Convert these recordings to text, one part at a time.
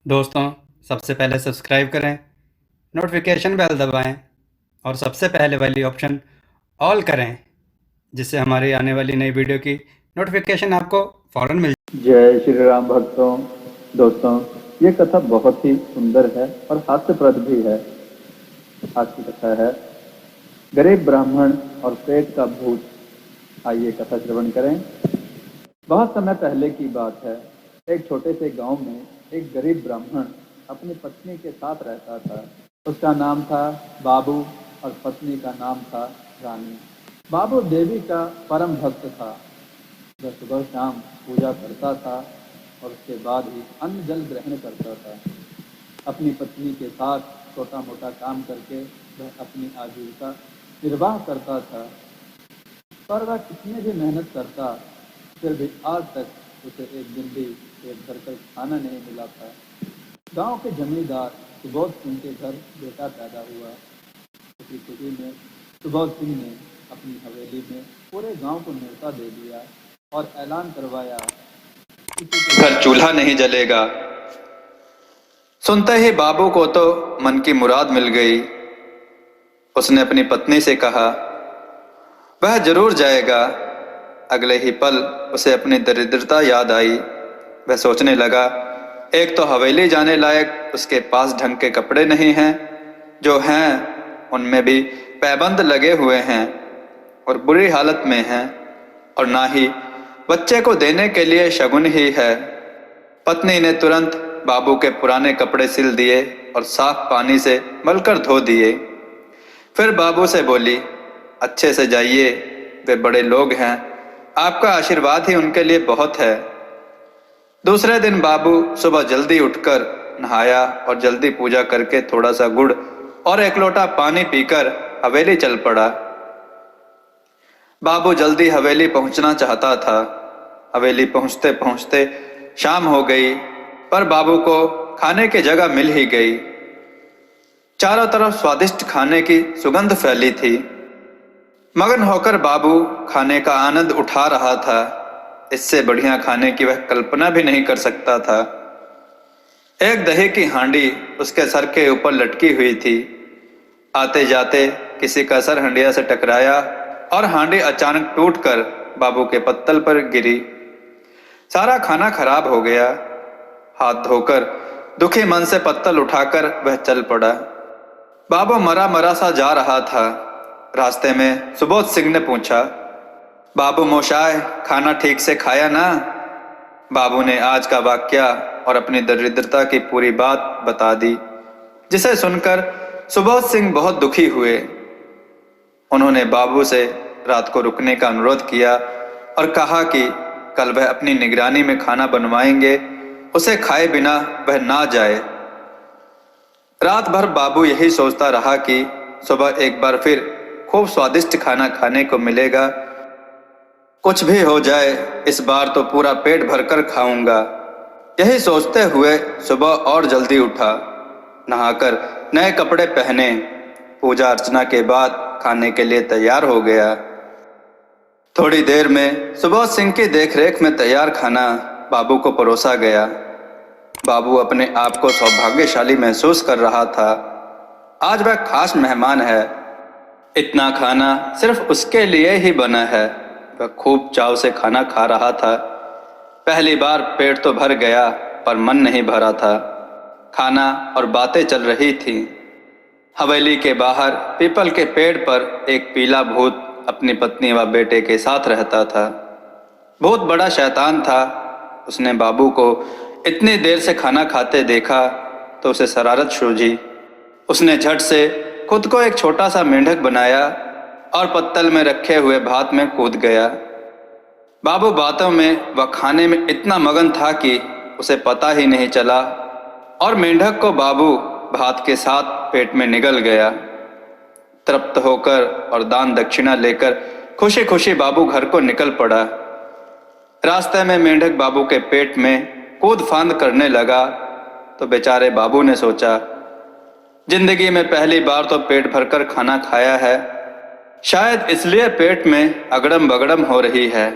दोस्तों, सबसे पहले सब्सक्राइब करें, नोटिफिकेशन बेल दबाएं और सबसे पहले वाली ऑप्शन ऑल करें, जिससे हमारी आने वाली नई वीडियो की नोटिफिकेशन आपको फ़ौरन मिल जय श्री राम भक्तों। दोस्तों, ये कथा बहुत ही सुंदर है और हास्यप्रद भी है। आज की कथा है गरीब ब्राह्मण और पेट का भूत। आइए कथा श्रवण करें। बहुत समय पहले की बात है। एक छोटे से गांव में एक गरीब ब्राह्मण अपनी पत्नी के साथ रहता था। उसका नाम था बाबू और पत्नी का नाम था रानी। बाबू देवी का परम भक्त था। वह सुबह शाम पूजा करता था और उसके बाद ही अन्न जल ग्रहण करता था। अपनी पत्नी के साथ छोटा मोटा काम करके वह अपनी आजीविका निर्वाह करता था। पर वह कितने भी मेहनत करता, फिर भी आज तक उसे एक दिन भी पेट भरकर खाना नहीं मिला था। गांव के जमींदार सुबोध सिंह के घर बेटा पैदा हुआ। उसी खुशी में सुबोध सिंह ने अपनी हवेली में पूरे गांव को न्योता दे दिया और ऐलान करवाया, किसी घर चूल्हा नहीं जलेगा। सुनते ही बाबू को तो मन की मुराद मिल गई। उसने अपनी पत्नी से कहा, वह जरूर जाएगा। अगले ही पल उसे अपनी दरिद्रता याद आई। वह सोचने लगा, एक तो हवेली जाने लायक उसके पास ढंग के कपड़े नहीं हैं, जो हैं उनमें भी पैबंद लगे हुए हैं और बुरी हालत में हैं, और ना ही बच्चे को देने के लिए शगुन ही है। पत्नी ने तुरंत बाबू के पुराने कपड़े सिल दिए और साफ पानी से मलकर धो दिए। फिर बाबू से बोली, अच्छे से जाइए, वे बड़े लोग हैं, आपका आशीर्वाद ही उनके लिए बहुत है। दूसरे दिन बाबू सुबह जल्दी उठकर नहाया और जल्दी पूजा करके थोड़ा सा गुड़ और एक लोटा पानी पीकर हवेली चल पड़ा। बाबू जल्दी हवेली पहुंचना चाहता था। हवेली पहुंचते पहुंचते शाम हो गई, पर बाबू को खाने की जगह मिल ही गई। चारों तरफ स्वादिष्ट खाने की सुगंध फैली थी। मगन होकर बाबू खाने का आनंद उठा रहा था। इससे बढ़िया खाने की वह कल्पना भी नहीं कर सकता था। एक दही की हांडी उसके सर के ऊपर लटकी हुई थी। आते जाते किसी का सर हंडिया से टकराया और हांडी अचानक टूटकर बाबू के पत्तल पर गिरी। सारा खाना खराब हो गया। हाथ धोकर दुखी मन से पत्तल उठाकर वह चल पड़ा। बाबू मरा मरा सा जा रहा था। रास्ते में सुबोध सिंह ने पूछा, बाबू मोशाय, खाना ठीक से खाया ना? बाबू ने आज का वाकया और अपनी दरिद्रता की पूरी बात बता दी, जिसे सुनकर सुबोध सिंह बहुत दुखी हुए। उन्होंने बाबू से रात को रुकने का अनुरोध किया और कहा कि कल वह अपनी निगरानी में खाना बनवाएंगे, उसे खाए बिना वह ना जाए। रात भर बाबू यही सोचता रहा कि सुबह एक बार फिर खूब स्वादिष्ट खाना खाने को मिलेगा। कुछ भी हो जाए, इस बार तो पूरा पेट भरकर खाऊंगा। यही सोचते हुए सुबह और जल्दी उठा, नहाकर नए कपड़े पहने, पूजा अर्चना के बाद खाने के लिए तैयार हो गया। थोड़ी देर में सुबोध सिंह की देखरेख में तैयार खाना बाबू को परोसा गया। बाबू अपने आप को सौभाग्यशाली महसूस कर रहा था। आज वह खास मेहमान है। इतना खाना सिर्फ उसके लिए ही बना है। वह खूब चाव से खाना खा रहा था। पहली बार पेट तो भर गया, पर मन नहीं भरा था। खाना और बातें चल रही थी। हवेली के बाहर पीपल के पेड़ पर एक पीला भूत अपनी पत्नी व बेटे के साथ रहता था। बहुत बड़ा शैतान था। उसने बाबू को इतनी देर से खाना खाते देखा तो उसे शरारत सूझी। उसने झट से खुद को एक छोटा सा मेंढक बनाया और पत्तल में रखे हुए भात में कूद गया। बाबू बातों में व खाने में इतना मगन था कि उसे पता ही नहीं चला और मेंढक को बाबू भात के साथ पेट में निगल गया। तृप्त होकर और दान दक्षिणा लेकर खुशी खुशी बाबू घर को निकल पड़ा। रास्ते में मेंढक बाबू के पेट में कूद फांद करने लगा तो बेचारे बाबू ने सोचा, जिंदगी में पहली बार तो पेट भरकर खाना खाया है, शायद इसलिए पेट में अगड़म बगड़म हो रही है।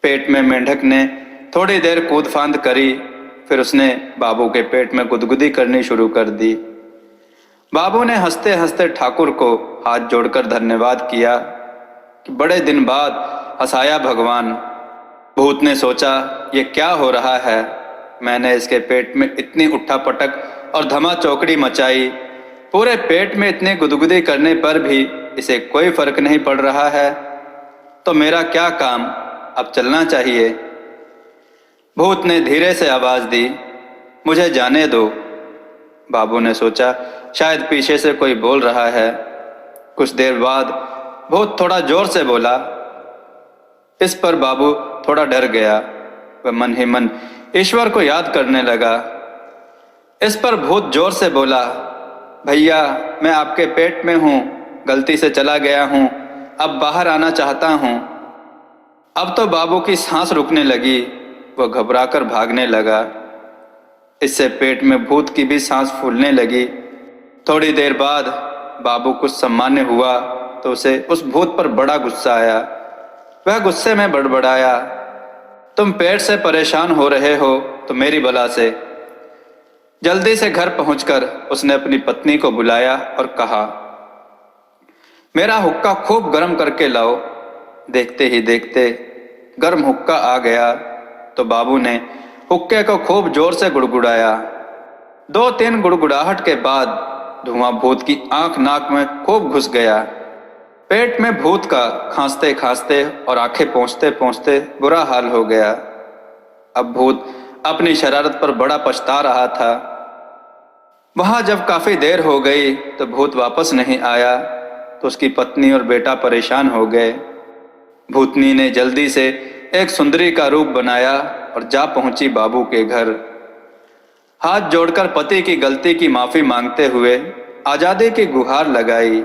पेट में मेंढक ने थोड़ी देर कूद फांद करी फिर उसने बाबू के पेट में गुदगुदी करनी शुरू कर दी। बाबू ने हंसते हंसते ठाकुर को हाथ जोड़कर धन्यवाद किया कि बड़े दिन बाद हंसाया भगवान। भूत ने सोचा, ये क्या हो रहा है? मैंने इसके पेट में इतनी उठा-पटक और धमा चौकड़ी मचाई, पूरे पेट में इतने गुदगुदी करने पर भी इसे कोई फर्क नहीं पड़ रहा है, तो मेरा क्या काम? अब चलना चाहिए। भूत ने धीरे से आवाज दी, मुझे जाने दो। बाबू ने सोचा, शायद पीछे से कोई बोल रहा है। कुछ देर बाद भूत थोड़ा जोर से बोला। इस पर बाबू थोड़ा डर गया। वह मन ही मन ईश्वर को याद करने लगा। इस पर भूत जोर से बोला, भैया मैं आपके पेट में हूँ, गलती से चला गया हूँ, अब बाहर आना चाहता हूँ। अब तो बाबू की सांस रुकने लगी, वह घबराकर भागने लगा। इससे पेट में भूत की भी सांस फूलने लगी। थोड़ी देर बाद बाबू कुछ सामान्य हुआ तो उसे उस भूत पर बड़ा गुस्सा आया। वह गुस्से में बड़बड़ाया, तुम पेट से परेशान हो रहे हो तो मेरी बला से। जल्दी से घर पहुंचकर उसने अपनी पत्नी को बुलाया और कहा, मेरा हुक्का खूब गर्म करके लाओ। देखते ही देखते गर्म हुक्का आ गया तो बाबू ने हुक्के को खूब जोर से गुड़गुड़ाया। 2-3 गुड़गुड़ाहट के बाद धुआं भूत की आंख नाक में खूब घुस गया। पेट में भूत का खांसते खांसते और आंखें पोंछते पोंछते बुरा हाल हो गया। अब भूत अपनी शरारत पर बड़ा पछता रहा था। वहां जब काफी देर हो गई तो भूत वापस नहीं आया तो उसकी पत्नी और बेटा परेशान हो गए। भूतनी ने जल्दी से एक सुंदरी का रूप बनाया और जा पहुंची बाबू के घर। हाथ जोड़कर पति की गलती की माफी मांगते हुए आजादी की गुहार लगाई।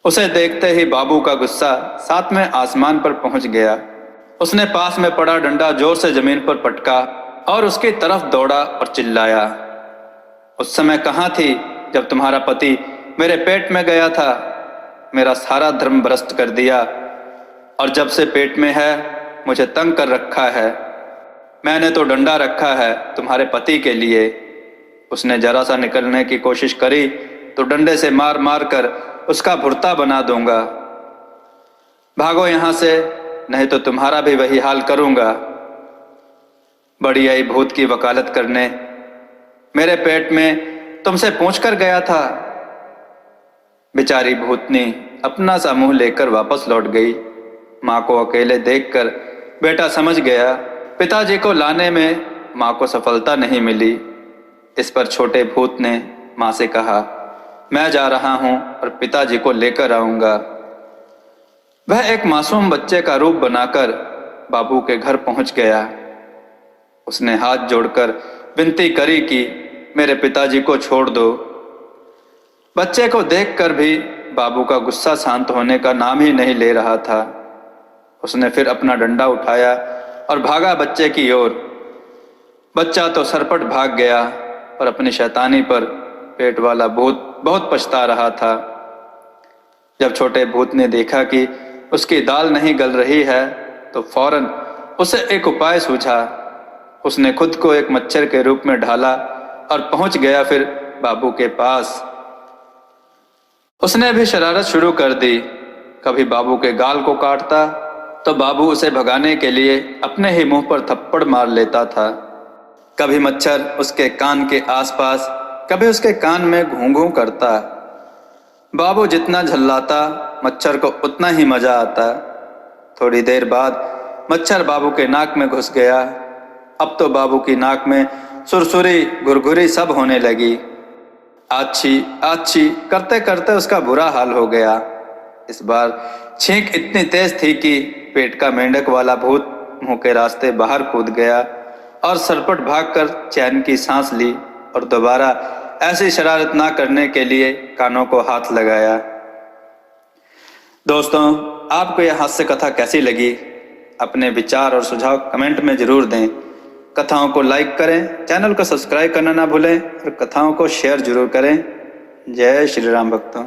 उसे देखते ही बाबू का गुस्सा 7वें आसमान पर पहुंच गया। उसने पास में पड़ा डंडा जोर से जमीन पर पटका और उसकी तरफ दौड़ा और चिल्लाया, उस समय कहाँ थी जब तुम्हारा पति मेरे पेट में गया था? मेरा सारा धर्म भ्रष्ट कर दिया और जब से पेट में है मुझे तंग कर रखा है। मैंने तो डंडा रखा है तुम्हारे पति के लिए। उसने जरा सा निकलने की कोशिश करी तो डंडे से मार मार कर उसका भुर्ता बना दूंगा। भागो यहां से, नहीं तो तुम्हारा भी वही हाल करूंगा। बड़ी आई भूत की वकालत करने, मेरे पेट में तुमसे पूछ कर गया था। बेचारी भूतनी अपना सा मुंह लेकर वापस लौट गई। माँ को अकेले देखकर बेटा समझ गया पिताजी को लाने में माँ को सफलता नहीं मिली। इस पर छोटे भूत ने माँ से कहा, मैं जा रहा हूं और पिताजी को लेकर आऊंगा। वह एक मासूम बच्चे का रूप बनाकर बाबू के घर पहुंच गया। उसने हाथ जोड़कर विनती करी कि मेरे पिताजी को छोड़ दो। बच्चे को देखकर भी बाबू का गुस्सा शांत होने का नाम ही नहीं ले रहा था। उसने फिर अपना डंडा उठाया और भागा बच्चे की ओर। बच्चा तो सरपट भाग गया और अपनी शैतानी पर पेट वाला भूत बहुत पछता रहा था। जब छोटे भूत ने देखा कि उसकी दाल नहीं गल रही है तो फौरन उसे एक उपाय सूझा। उसने खुद को एक मच्छर के रूप में ढाला और पहुंच गया फिर बाबू के पास। उसने भी शरारत शुरू कर दी। कभी बाबू के गाल को काटता तो बाबू उसे भगाने के लिए अपने ही मुंह पर थप्पड़ मार लेता था। कभी मच्छर उसके कान के आसपास, कभी उसके कान में घूं घूं करता। बाबू जितना झल्लाता मच्छर को उतना ही मजा आता। थोड़ी देर बाद मच्छर बाबू के नाक में घुस गया। अब तो बाबू की नाक में सुरसुरी घुरघुरी सब होने लगी। आच्छी आच्छी करते करते उसका बुरा हाल हो गया। इस बार छींक इतनी तेज थी कि पेट का मेंढक वाला भूत मुंह के रास्ते बाहर कूद गया और सरपट भागकर चैन की सांस ली और दोबारा ऐसी शरारत ना करने के लिए कानों को हाथ लगाया। दोस्तों, आपको यह हास्य कथा कैसी लगी? अपने विचार और सुझाव कमेंट में जरूर दें। कथाओं को लाइक करें, चैनल को सब्सक्राइब करना ना भूलें और कथाओं को शेयर जरूर करें। जय श्री राम भक्तों।